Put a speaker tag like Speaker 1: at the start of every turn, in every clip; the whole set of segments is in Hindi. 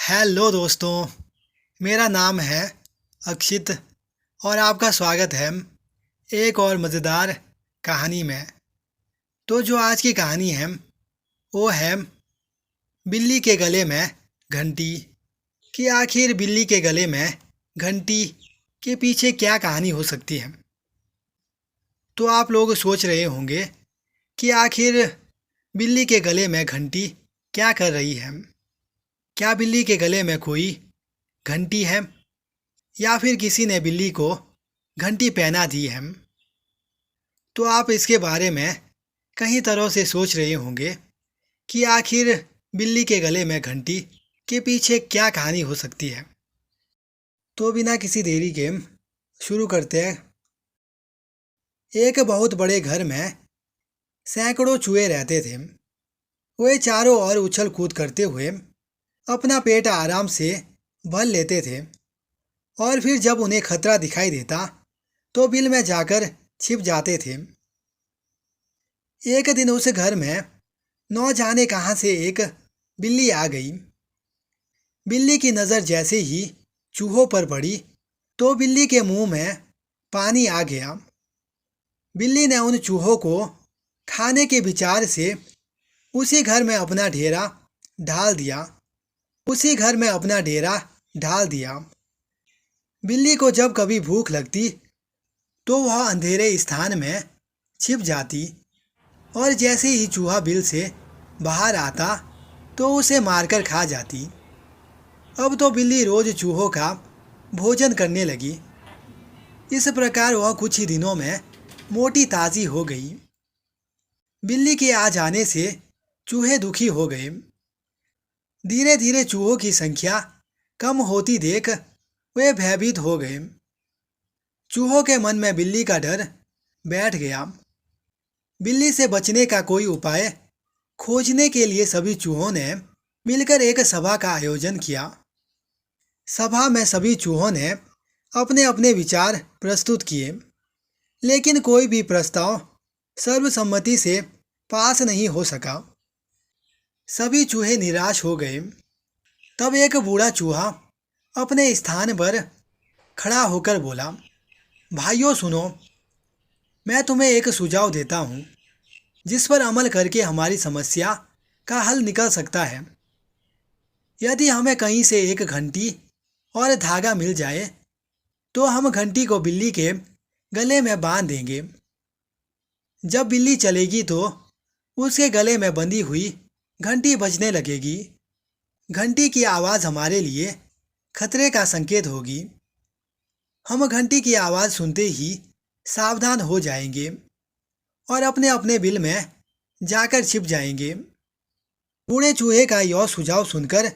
Speaker 1: हेलो दोस्तों, मेरा नाम है अक्षित और आपका स्वागत है एक और मज़ेदार कहानी में। तो जो आज की कहानी है वो है बिल्ली के गले में घंटी। कि आखिर बिल्ली के गले में घंटी के पीछे क्या कहानी हो सकती है। तो आप लोग सोच रहे होंगे कि आखिर बिल्ली के गले में घंटी क्या कर रही है। क्या बिल्ली के गले में कोई घंटी है या फिर किसी ने बिल्ली को घंटी पहना दी है। तो आप इसके बारे में कई तरह से सोच रहे होंगे कि आखिर बिल्ली के गले में घंटी के पीछे क्या कहानी हो सकती है। तो बिना किसी देरी के शुरू करते हैं। एक बहुत बड़े घर में सैकड़ों चूहे रहते थे। वे चारों ओर उछल कूद करते हुए अपना पेट आराम से भर लेते थे और फिर जब उन्हें खतरा दिखाई देता तो बिल में जाकर छिप जाते थे। एक दिन उस घर में न जाने कहां से एक बिल्ली आ गई। बिल्ली की नज़र जैसे ही चूहों पर पड़ी तो बिल्ली के मुंह में पानी आ गया। बिल्ली ने उन चूहों को खाने के विचार से उसी घर में अपना डेरा ढाल दिया उसी घर में अपना डेरा ढाल दिया। बिल्ली को जब कभी भूख लगती तो वह अंधेरे स्थान में छिप जाती और जैसे ही चूहा बिल से बाहर आता तो उसे मारकर खा जाती। अब तो बिल्ली रोज चूहों का भोजन करने लगी। इस प्रकार वह कुछ ही दिनों में मोटी ताज़ी हो गई। बिल्ली के आ जाने से चूहे दुखी हो गए। धीरे धीरे चूहों की संख्या कम होती देख वे भयभीत हो गए। चूहों के मन में बिल्ली का डर बैठ गया। बिल्ली से बचने का कोई उपाय खोजने के लिए सभी चूहों ने मिलकर एक सभा का आयोजन किया। सभा में सभी चूहों ने अपने अपने विचार प्रस्तुत किए, लेकिन कोई भी प्रस्ताव सर्वसम्मति से पास नहीं हो सका। सभी चूहे निराश हो गए। तब एक बूढ़ा चूहा अपने स्थान पर खड़ा होकर बोला, भाइयों सुनो, मैं तुम्हें एक सुझाव देता हूँ जिस पर अमल करके हमारी समस्या का हल निकल सकता है। यदि हमें कहीं से एक घंटी और धागा मिल जाए तो हम घंटी को बिल्ली के गले में बांध देंगे। जब बिल्ली चलेगी तो उसके गले में बंधी हुई घंटी बजने लगेगी। घंटी की आवाज़ हमारे लिए खतरे का संकेत होगी। हम घंटी की आवाज़ सुनते ही सावधान हो जाएंगे और अपने अपने बिल में जाकर छिप जाएंगे। बूढ़े चूहे का यह सुझाव सुनकर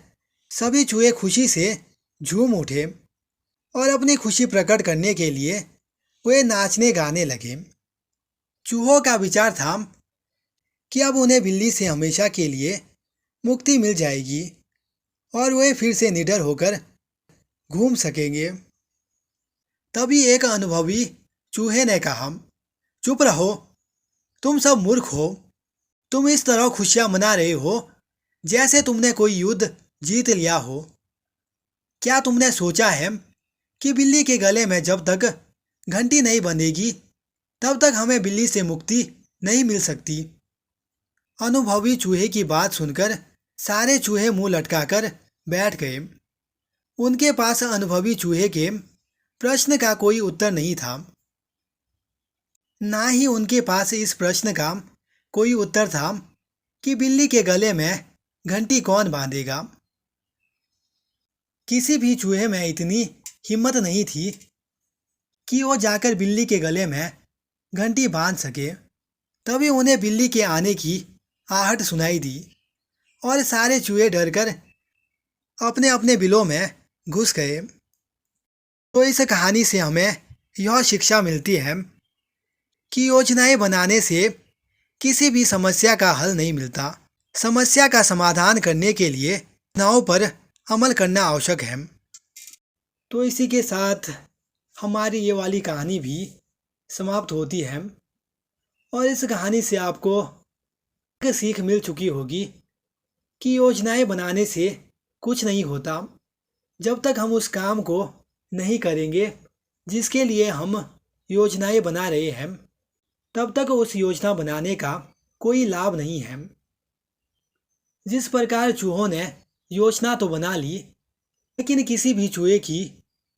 Speaker 1: सभी चूहे खुशी से झूम उठे और अपनी खुशी प्रकट करने के लिए वे नाचने गाने लगे। चूहों का विचार था कि अब उन्हें बिल्ली से हमेशा के लिए मुक्ति मिल जाएगी और वे फिर से निडर होकर घूम सकेंगे। तभी एक अनुभवी चूहे ने कहा, चुप रहो, तुम सब मूर्ख हो। तुम इस तरह खुशियां मना रहे हो जैसे तुमने कोई युद्ध जीत लिया हो। क्या तुमने सोचा है कि बिल्ली के गले में जब तक घंटी नहीं बंधेगी तब तक हमें बिल्ली से मुक्ति नहीं मिल सकती। अनुभवी चूहे की बात सुनकर सारे चूहे मुंह लटकाकर बैठ गए। उनके पास अनुभवी चूहे के प्रश्न का कोई उत्तर नहीं था। ना ही उनके पास इस प्रश्न का कोई उत्तर था कि बिल्ली के गले में घंटी कौन बांधेगा। किसी भी चूहे में इतनी हिम्मत नहीं थी कि वो जाकर बिल्ली के गले में घंटी बांध सके। तभी उन्हें बिल्ली के आने की आहट सुनाई दी और सारे चूहे डरकर अपने अपने बिलों में घुस गए। तो इस कहानी से हमें यह शिक्षा मिलती है कि योजनाएं बनाने से किसी भी समस्या का हल नहीं मिलता। समस्या का समाधान करने के लिए योजनाओं पर अमल करना आवश्यक है। तो इसी के साथ हमारी ये वाली कहानी भी समाप्त होती है और इस कहानी से आपको एक सीख मिल चुकी होगी कि योजनाएं बनाने से कुछ नहीं होता। जब तक हम उस काम को नहीं करेंगे जिसके लिए हम योजनाएं बना रहे हैं, तब तक उस योजना बनाने का कोई लाभ नहीं है। जिस प्रकार चूहों ने योजना तो बना ली, लेकिन किसी भी चूहे की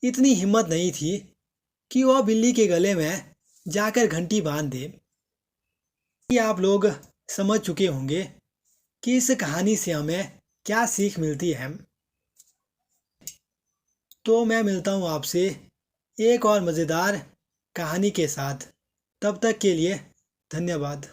Speaker 1: इतनी हिम्मत नहीं थी कि वह बिल्ली के गले में जाकर घंटी बांध दे। ये आप लोग समझ चुके होंगे कि इस कहानी से हमें क्या सीख मिलती है। तो मैं मिलता हूँ आपसे एक और मज़ेदार कहानी के साथ। तब तक के लिए धन्यवाद।